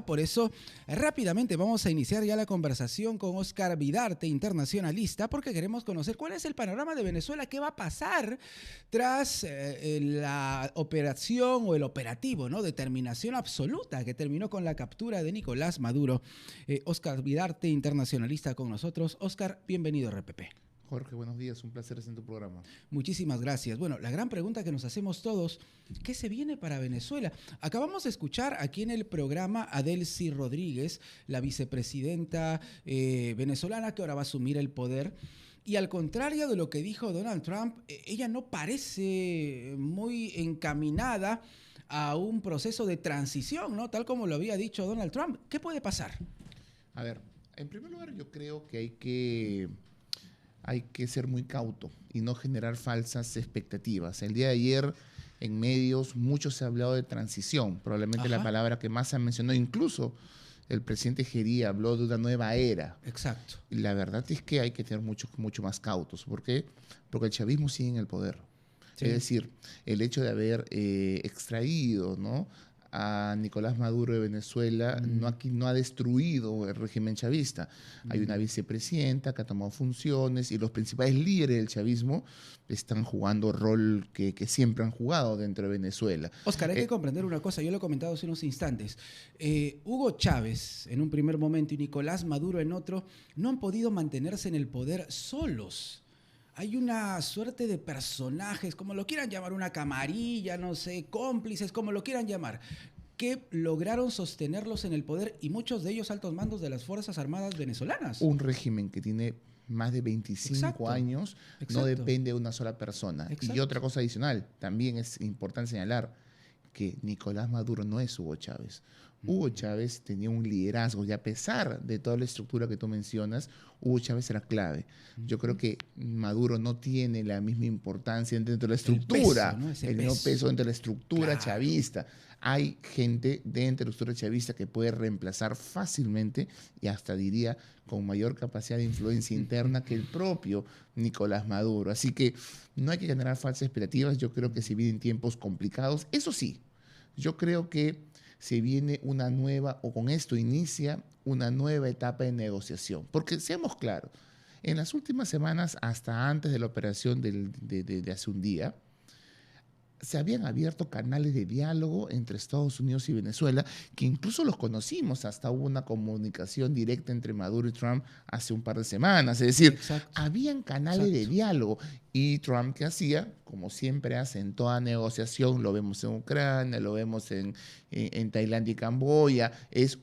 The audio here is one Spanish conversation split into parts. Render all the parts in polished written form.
Por eso, rápidamente vamos a iniciar ya la conversación con Óscar Vidarte, internacionalista, porque queremos conocer cuál es el panorama de Venezuela, qué va a pasar tras la operación o el operativo, ¿no?, de terminación absoluta que terminó con la captura de Nicolás Maduro. Óscar Vidarte, internacionalista con nosotros. Óscar, bienvenido a RPP. Jorge, buenos días, un placer estar en tu programa. Muchísimas gracias. Bueno, la gran pregunta que nos hacemos todos, ¿qué se viene para Venezuela? Acabamos de escuchar aquí en el programa a Delcy Rodríguez, la vicepresidenta venezolana que ahora va a asumir el poder. Y al contrario de lo que dijo Donald Trump, ella no parece muy encaminada a un proceso de transición, ¿no?, tal como lo había dicho Donald Trump. ¿Qué puede pasar? A ver, en primer lugar yo creo que hay que ser muy cauto y no generar falsas expectativas. El día de ayer en medios mucho se ha hablado de transición, probablemente la palabra que más se ha mencionado, incluso el presidente Gerí habló de una nueva era. Exacto. Y la verdad es que hay que tener mucho más cautos. ¿Por qué? Porque el chavismo sigue en el poder. Sí. Es decir, el hecho de haber extraído, ¿no?, a Nicolás Maduro de Venezuela no ha destruido el régimen chavista. Hay una vicepresidenta que ha tomado funciones y los principales líderes del chavismo están jugando rol que siempre han jugado dentro de Venezuela. Óscar, hay que comprender una cosa, yo lo he comentado hace unos instantes. Hugo Chávez en un primer momento y Nicolás Maduro en otro no han podido mantenerse en el poder solos. Hay una suerte de personajes, como lo quieran llamar, una camarilla, no sé, cómplices, como lo quieran llamar, que lograron sostenerlos en el poder y muchos de ellos altos mandos de las Fuerzas Armadas venezolanas. Un régimen que tiene más de 25 años no depende de una sola persona. Exacto. Y otra cosa adicional, también es importante señalar que Nicolás Maduro no es Hugo Chávez. Hugo Chávez tenía un liderazgo y a pesar de toda la estructura que tú mencionas, Hugo Chávez era clave. Yo creo que Maduro no tiene la misma importancia dentro de la estructura, el mismo peso dentro de la estructura chavista. Hay gente dentro de la estructura chavista que puede reemplazar fácilmente y hasta diría con mayor capacidad de influencia interna que el propio Nicolás Maduro. Así que no hay que generar falsas expectativas. Yo creo que se vienen tiempos complicados. Eso sí, yo creo que se viene una nueva, o con esto inicia una nueva etapa de negociación. Porque seamos claros, en las últimas semanas, hasta antes de la operación de hace un día, se habían abierto canales de diálogo entre Estados Unidos y Venezuela, que incluso los conocimos, hasta hubo una comunicación directa entre Maduro y Trump hace un par de semanas. Es decir, habían canales de diálogo. Y Trump, ¿qué hacía? Como siempre hace en toda negociación, lo vemos en Ucrania, lo vemos en Tailandia y Camboya,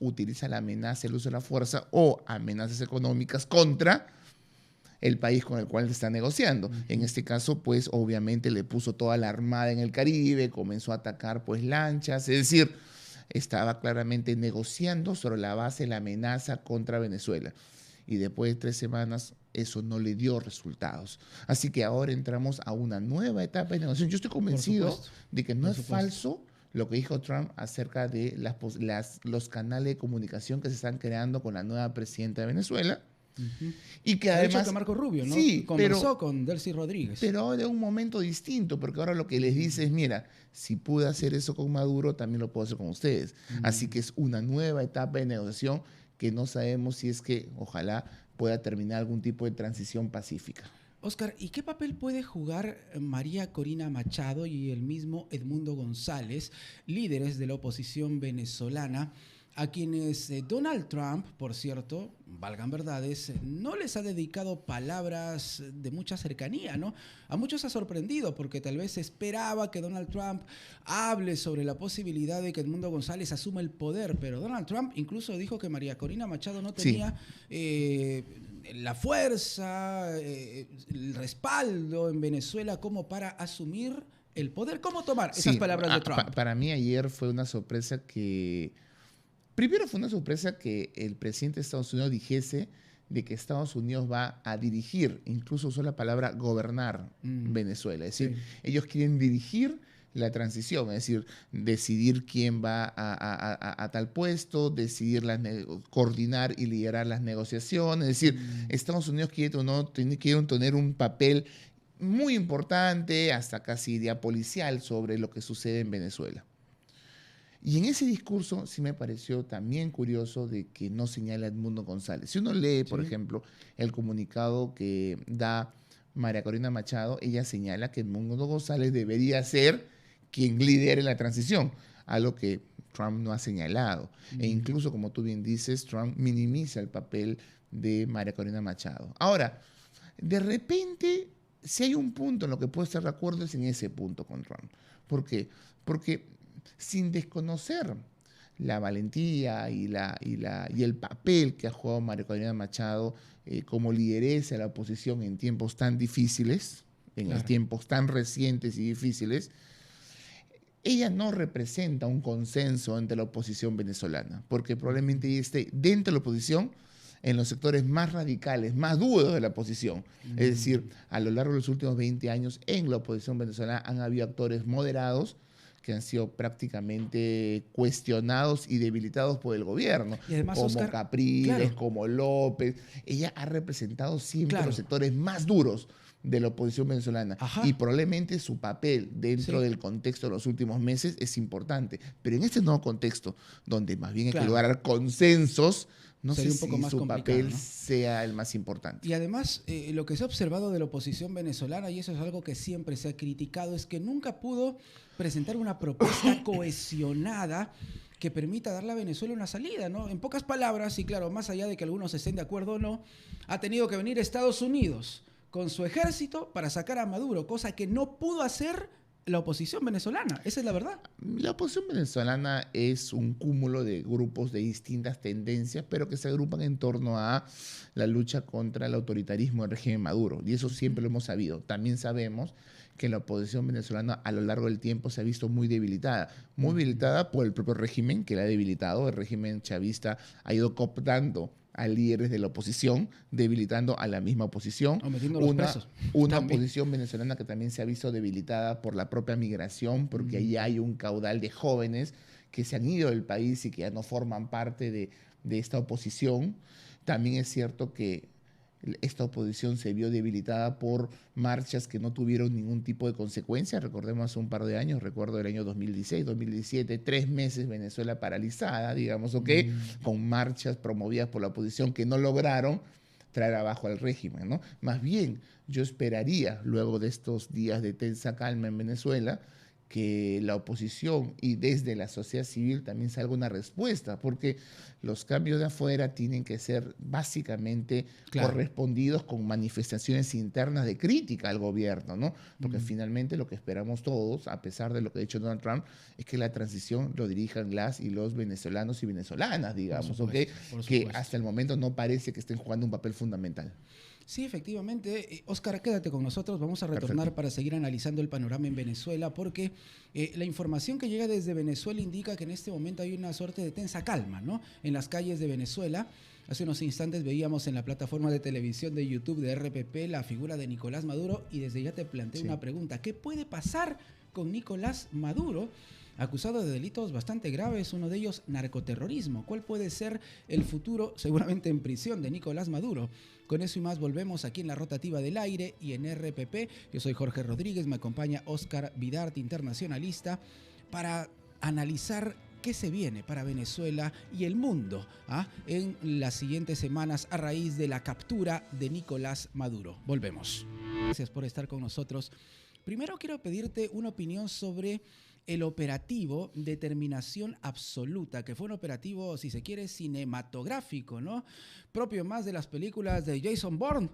utiliza la amenaza, el uso de la fuerza o amenazas económicas contra el país con el cual está negociando. En este caso, pues, obviamente le puso toda la armada en el Caribe, comenzó a atacar, pues, lanchas, es decir, estaba claramente negociando sobre la base de la amenaza contra Venezuela. Y después de 3 semanas, eso no le dio resultados. Así que ahora entramos a una nueva etapa de negociación. Yo estoy convencido de que no es falso lo que dijo Trump acerca de los canales de comunicación que se están creando con la nueva presidenta de Venezuela. Y que además que Marco Rubio, ¿no?, sí, conversó con Delcy Rodríguez. Pero ahora es un momento distinto, porque ahora lo que les dice es, mira, si pude hacer eso con Maduro, también lo puedo hacer con ustedes. Así que es una nueva etapa de negociación que no sabemos si es que, ojalá, pueda terminar algún tipo de transición pacífica. Óscar, ¿y qué papel puede jugar María Corina Machado y el mismo Edmundo González, líderes de la oposición venezolana, a quienes Donald Trump, por cierto, valgan verdades, no les ha dedicado palabras de mucha cercanía, ¿no? A muchos ha sorprendido porque tal vez esperaba que Donald Trump hable sobre la posibilidad de que Edmundo González asuma el poder, pero Donald Trump incluso dijo que María Corina Machado no tenía la fuerza, el respaldo en Venezuela como para asumir el poder. ¿Cómo tomar esas palabras de Trump? Para mí ayer fue una sorpresa que... Primero fue una sorpresa que el presidente de Estados Unidos dijese de que Estados Unidos va a dirigir, incluso usó la palabra gobernar Venezuela. Es decir, ellos quieren dirigir la transición, es decir, decidir quién va a tal puesto, decidir coordinar y liderar las negociaciones. Es decir, Estados Unidos quiere tener un papel muy importante, hasta casi policial, sobre lo que sucede en Venezuela. Y en ese discurso sí me pareció también curioso de que no señala a Edmundo González. Si uno lee, por ejemplo, el comunicado que da María Corina Machado, ella señala que Edmundo González debería ser quien lidere la transición, algo que Trump no ha señalado. E incluso, como tú bien dices, Trump minimiza el papel de María Corina Machado. Ahora, de repente, si hay un punto en lo que puedo estar de acuerdo es en ese punto con Trump. ¿Por qué? Porque sin desconocer la valentía y el papel que ha jugado María Corina Machado como lideresa de la oposición en tiempos tan difíciles, tiempos tan recientes y difíciles, ella no representa un consenso entre la oposición venezolana, porque probablemente ella esté dentro de la oposición en los sectores más radicales, más duros de la oposición. Es decir, a lo largo de los últimos 20 años en la oposición venezolana han habido actores moderados que han sido prácticamente cuestionados y debilitados por el gobierno, y además, como Oscar, Capriles, como López. Ella ha representado siempre los sectores más duros de la oposición venezolana. Y probablemente su papel dentro del contexto de los últimos meses es importante. Pero en este nuevo contexto, donde más bien hay que lograr consensos, no sé si su papel sea el más importante. Y además, lo que se ha observado de la oposición venezolana, y eso es algo que siempre se ha criticado, es que nunca pudo presentar una propuesta cohesionada que permita darle a Venezuela una salida, ¿no? En pocas palabras, y claro, más allá de que algunos estén de acuerdo o no, ha tenido que venir Estados Unidos con su ejército para sacar a Maduro, cosa que no pudo hacer la oposición venezolana. Esa es la verdad. La oposición venezolana es un cúmulo de grupos de distintas tendencias, pero que se agrupan en torno a la lucha contra el autoritarismo del régimen Maduro. Y eso siempre lo hemos sabido. También sabemos que la oposición venezolana a lo largo del tiempo se ha visto muy debilitada por el propio régimen que la ha debilitado. El régimen chavista ha ido cooptando a líderes de la oposición, debilitando a la misma oposición. Una oposición venezolana que también se ha visto debilitada por la propia migración, porque ahí hay un caudal de jóvenes que se han ido del país y que ya no forman parte de esta oposición. También es cierto que esta oposición se vio debilitada por marchas que no tuvieron ningún tipo de consecuencia. Recordemos hace un par de años, recuerdo el año 2016, 2017, 3 meses Venezuela paralizada, digamos, con marchas promovidas por la oposición que no lograron traer abajo al régimen, ¿no? Más bien, yo esperaría, luego de estos días de tensa calma en Venezuela, que la oposición y desde la sociedad civil también salga una respuesta, porque los cambios de afuera tienen que ser básicamente correspondidos con manifestaciones internas de crítica al gobierno, ¿no? Porque finalmente lo que esperamos todos, a pesar de lo que ha dicho Donald Trump, es que la transición lo dirijan las y los venezolanos y venezolanas, digamos, que hasta el momento no parece que estén jugando un papel fundamental. Sí, efectivamente. Oscar, quédate con nosotros. Vamos a retornar para seguir analizando el panorama en Venezuela, porque la información que llega desde Venezuela indica que en este momento hay una suerte de tensa calma, ¿no? En las calles de Venezuela. Hace unos instantes veíamos en la plataforma de televisión de YouTube de RPP la figura de Nicolás Maduro y desde ya te planteé una pregunta. ¿Qué puede pasar con Nicolás Maduro, acusado de delitos bastante graves, uno de ellos narcoterrorismo? ¿Cuál puede ser el futuro, seguramente en prisión, de Nicolás Maduro? Con eso y más volvemos aquí en la Rotativa del Aire y en RPP. Yo soy Jorge Rodríguez, me acompaña Oscar Vidarte, internacionalista, para analizar qué se viene para Venezuela y el mundo en las siguientes semanas a raíz de la captura de Nicolás Maduro. Volvemos. Gracias por estar con nosotros. Primero quiero pedirte una opinión sobre el operativo Determinación Absoluta, que fue un operativo, si se quiere, cinematográfico, ¿no? Propio más de las películas de Jason Bourne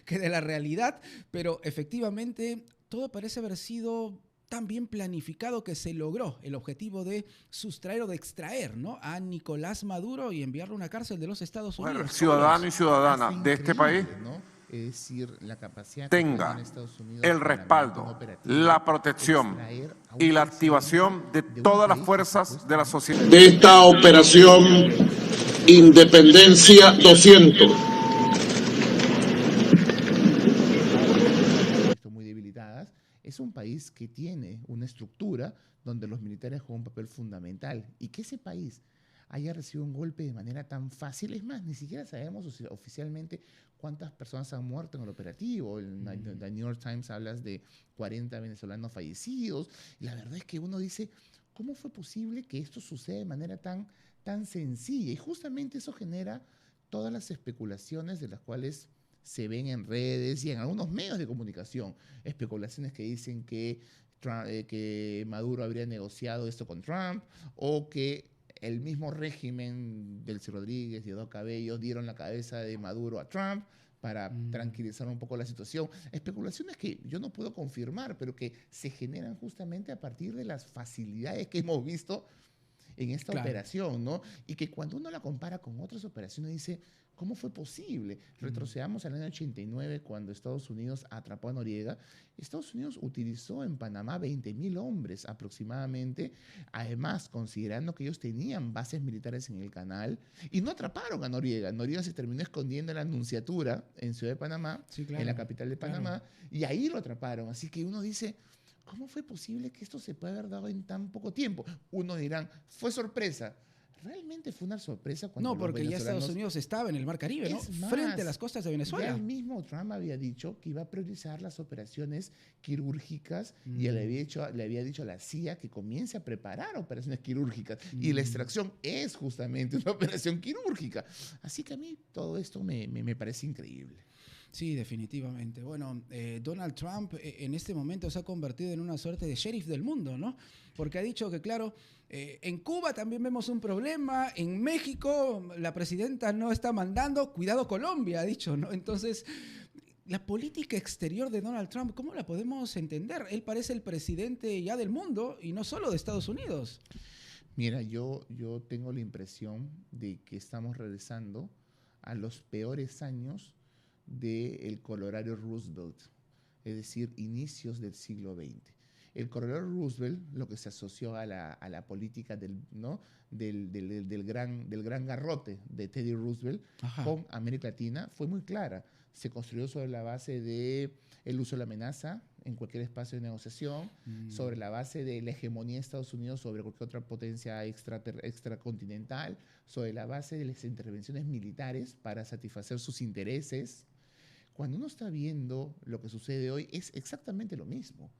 que de la realidad, pero efectivamente todo parece haber sido tan bien planificado que se logró el objetivo de sustraer o de extraer, ¿no?, a Nicolás Maduro y enviarlo a una cárcel de los Estados Unidos. Bueno, ciudadano y ciudadana de este país, ¿no? Es decir, la capacidad tenga el respaldo, la protección y la activación de todas las fuerzas de la sociedad. De esta operación Independencia 200. Muy debilitadas. Es un país que tiene una estructura donde los militares juegan un papel fundamental y que ese país haya recibido un golpe de manera tan fácil. Es más, ni siquiera sabemos oficialmente cuántas personas han muerto en el operativo. El New York Times habla de 40 venezolanos fallecidos. Y la verdad es que uno dice, ¿cómo fue posible que esto suceda de manera tan sencilla? Y justamente eso genera todas las especulaciones de las cuales se ven en redes y en algunos medios de comunicación. Especulaciones que dicen que Maduro habría negociado esto con Trump, o que el mismo régimen del Delcy Rodríguez y Diosdado Cabello dieron la cabeza de Maduro a Trump para tranquilizar un poco la situación. Especulaciones que yo no puedo confirmar, pero que se generan justamente a partir de las facilidades que hemos visto en esta operación, ¿no? Y que cuando uno la compara con otras operaciones dice, ¿cómo fue posible? Retrocedamos al año 89, cuando Estados Unidos atrapó a Noriega. Estados Unidos utilizó en Panamá 20.000 hombres aproximadamente, además considerando que ellos tenían bases militares en el canal, y no atraparon a Noriega. Noriega se terminó escondiendo en la Nunciatura, en Ciudad de Panamá, en la capital de Panamá, y ahí lo atraparon. Así que uno dice, ¿cómo fue posible que esto se pueda haber dado en tan poco tiempo? Uno dirán, fue sorpresa. Realmente fue una sorpresa cuando no, porque ya Estados Unidos estaba en el Mar Caribe, ¿no? Más, frente a las costas de Venezuela. Ya el mismo Trump había dicho que iba a priorizar las operaciones quirúrgicas y le había dicho a la CIA que comience a preparar operaciones quirúrgicas. Y la extracción es justamente una operación quirúrgica. Así que a mí todo esto me parece increíble. Sí, definitivamente. Bueno, Donald Trump en este momento se ha convertido en una suerte de sheriff del mundo, ¿no? Porque ha dicho que, claro, en Cuba también vemos un problema, en México la presidenta no está mandando, cuidado Colombia, ha dicho, ¿no? Entonces, la política exterior de Donald Trump, ¿cómo la podemos entender? Él parece el presidente ya del mundo y no solo de Estados Unidos. Mira, yo tengo la impresión de que estamos regresando a los peores años del colorario Roosevelt, es decir, inicios del siglo XX. El coronel Roosevelt, lo que se asoció a la política del gran garrote de Teddy Roosevelt con América Latina, fue muy clara. Se construyó sobre la base del uso de la amenaza en cualquier espacio de negociación, sobre la base de la hegemonía de Estados Unidos sobre cualquier otra potencia extracontinental, sobre la base de las intervenciones militares para satisfacer sus intereses. Cuando uno está viendo lo que sucede hoy, es exactamente lo mismo.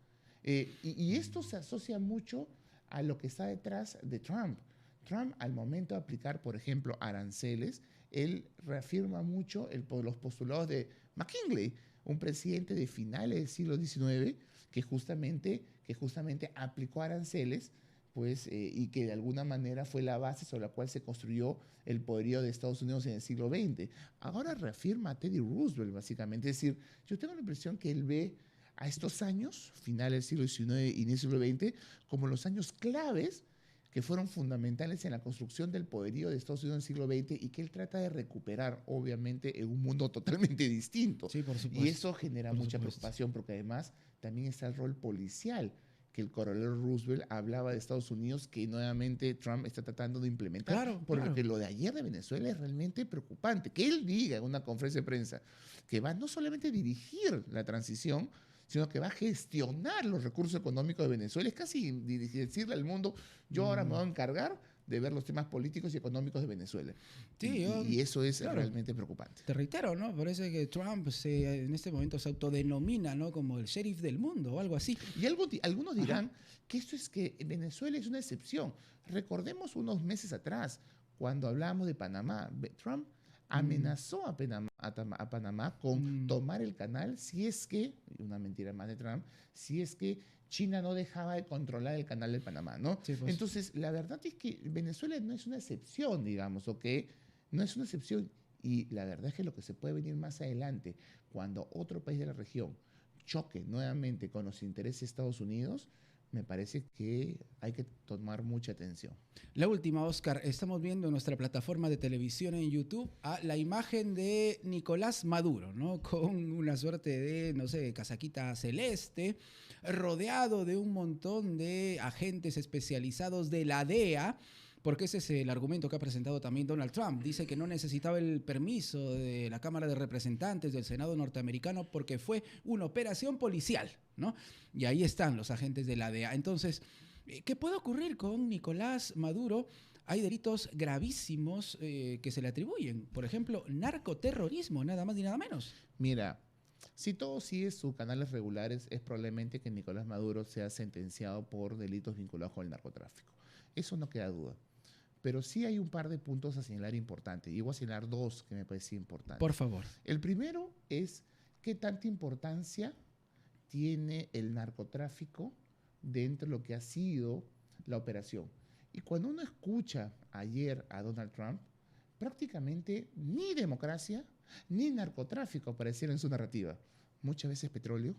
Y esto se asocia mucho a lo que está detrás de Trump. Trump, al momento de aplicar, por ejemplo, aranceles, él reafirma mucho los postulados de McKinley, un presidente de finales del siglo XIX que justamente aplicó aranceles, pues, y que de alguna manera fue la base sobre la cual se construyó el poderío de Estados Unidos en el siglo XX. Ahora reafirma a Teddy Roosevelt, básicamente. Es decir, yo tengo la impresión que él ve a estos años, finales del siglo XIX y inicio del siglo XX, como los años claves que fueron fundamentales en la construcción del poderío de Estados Unidos en el siglo XX y que él trata de recuperar, obviamente, en un mundo totalmente distinto. Sí, por supuesto. Y eso genera mucha preocupación, porque además también está el rol policial, que el coronel Roosevelt hablaba de Estados Unidos, que nuevamente Trump está tratando de implementar. Porque lo de ayer de Venezuela es realmente preocupante. Que él diga en una conferencia de prensa que va no solamente a dirigir la transición, sino que va a gestionar los recursos económicos de Venezuela. Es casi decirle al mundo, yo ahora me voy a encargar de ver los temas políticos y económicos de Venezuela. Sí, y eso es realmente preocupante. Te reitero, ¿no? Parece que Trump en este momento se autodenomina, ¿no?, como el sheriff del mundo o algo así. Y algunos dirán que esto es que Venezuela es una excepción. Recordemos unos meses atrás, cuando hablábamos de Panamá, Trump amenazó a Panamá con tomar el canal si es que, una mentira más de Trump, si es que China no dejaba de controlar el canal de Panamá, ¿no? Sí, pues. Entonces, la verdad es que Venezuela no es una excepción, digamos, ¿ok? No es una excepción. Y la verdad es que lo que se puede venir más adelante, cuando otro país de la región choque nuevamente con los intereses de Estados Unidos, me parece que hay que tomar mucha atención. La última, Oscar, estamos viendo en nuestra plataforma de televisión en YouTube la imagen de Nicolás Maduro, ¿no? Con una suerte de, no sé, casaquita celeste, rodeado de un montón de agentes especializados de la DEA, porque ese es el argumento que ha presentado también Donald Trump. Dice que no necesitaba el permiso de la Cámara de Representantes del Senado norteamericano porque fue una operación policial, ¿no? Y ahí están los agentes de la DEA. Entonces, ¿qué puede ocurrir con Nicolás Maduro? Hay delitos gravísimos que se le atribuyen. Por ejemplo, narcoterrorismo, nada más ni nada menos. Mira, Si todo sigue sus canales regulares, es probablemente que Nicolás Maduro sea sentenciado por delitos vinculados con el narcotráfico. Eso no queda duda. Pero sí hay un par de puntos a señalar importantes. Y voy a señalar dos que me parecen importantes. Por favor. El primero es qué tanta importancia tiene el narcotráfico dentro de lo que ha sido la operación. Y cuando uno escucha ayer a Donald Trump, prácticamente ni democracia ni narcotráfico aparecieron en su narrativa. Muchas veces petróleo,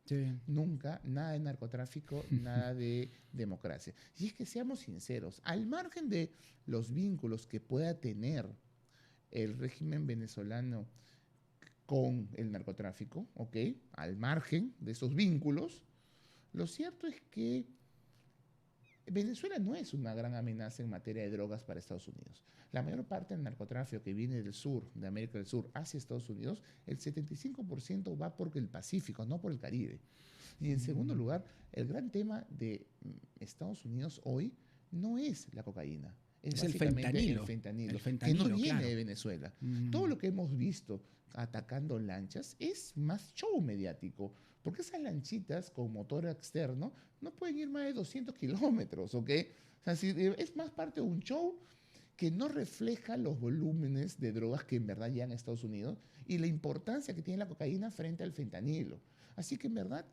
sí. Nunca nada de narcotráfico, nada de democracia. Y es que seamos sinceros, al margen de los vínculos que pueda tener el régimen venezolano con el narcotráfico, ¿ok? Al margen de esos vínculos, lo cierto es que Venezuela no es una gran amenaza en materia de drogas para Estados Unidos. La mayor parte del narcotráfico que viene del sur, de América del Sur, hacia Estados Unidos, el 75% va por el Pacífico, no por el Caribe. Y en segundo lugar, el gran tema de Estados Unidos hoy no es la cocaína. Es el fentanilo. Que no viene de Venezuela. Todo lo que hemos visto atacando lanchas es más show mediático, porque esas lanchitas con motor externo no pueden ir más de 200 kilómetros, ¿ok? O sea, es más parte de un show que no refleja los volúmenes de drogas que en verdad llegan a Estados Unidos y la importancia que tiene la cocaína frente al fentanilo. Así que en verdad,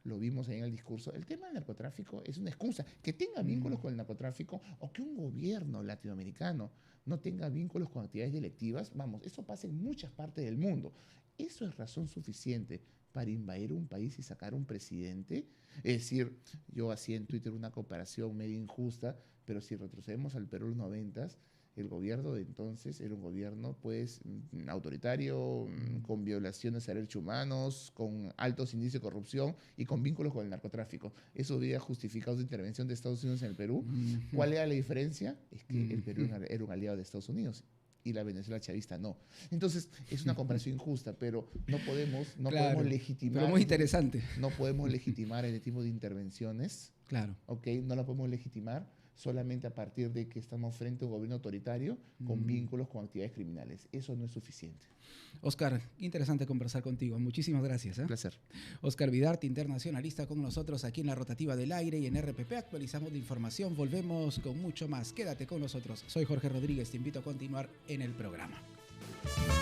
lo vimos ahí en el discurso, el tema del narcotráfico es una excusa. Que tenga vínculos con el narcotráfico o que un gobierno latinoamericano no tenga vínculos con actividades delictivas, vamos, eso pasa en muchas partes del mundo. Eso es razón suficiente para invadir un país y sacar un presidente. Es decir, yo hacía en Twitter una comparación medio injusta, pero si retrocedemos al Perú de los 90s, el gobierno de entonces era un gobierno pues autoritario, con violaciones a derechos humanos, con altos índices de corrupción y con vínculos con el narcotráfico. Eso había justificado su intervención de Estados Unidos en el Perú. ¿Cuál era la diferencia? Es que el Perú era un aliado de Estados Unidos y la Venezuela chavista no. Entonces, es una comparación injusta, pero no podemos legitimar. Pero muy interesante. No podemos legitimar este tipo de intervenciones. Claro. ¿Ok? No la podemos legitimar solamente a partir de que estamos frente a un gobierno autoritario con vínculos con actividades criminales. Eso no es suficiente. Oscar, interesante conversar contigo. Muchísimas gracias. Un placer. Oscar Vidarte, internacionalista, con nosotros aquí en La Rotativa del Aire y en RPP. Actualizamos de información. Volvemos con mucho más. Quédate con nosotros. Soy Jorge Rodríguez. Te invito a continuar en el programa.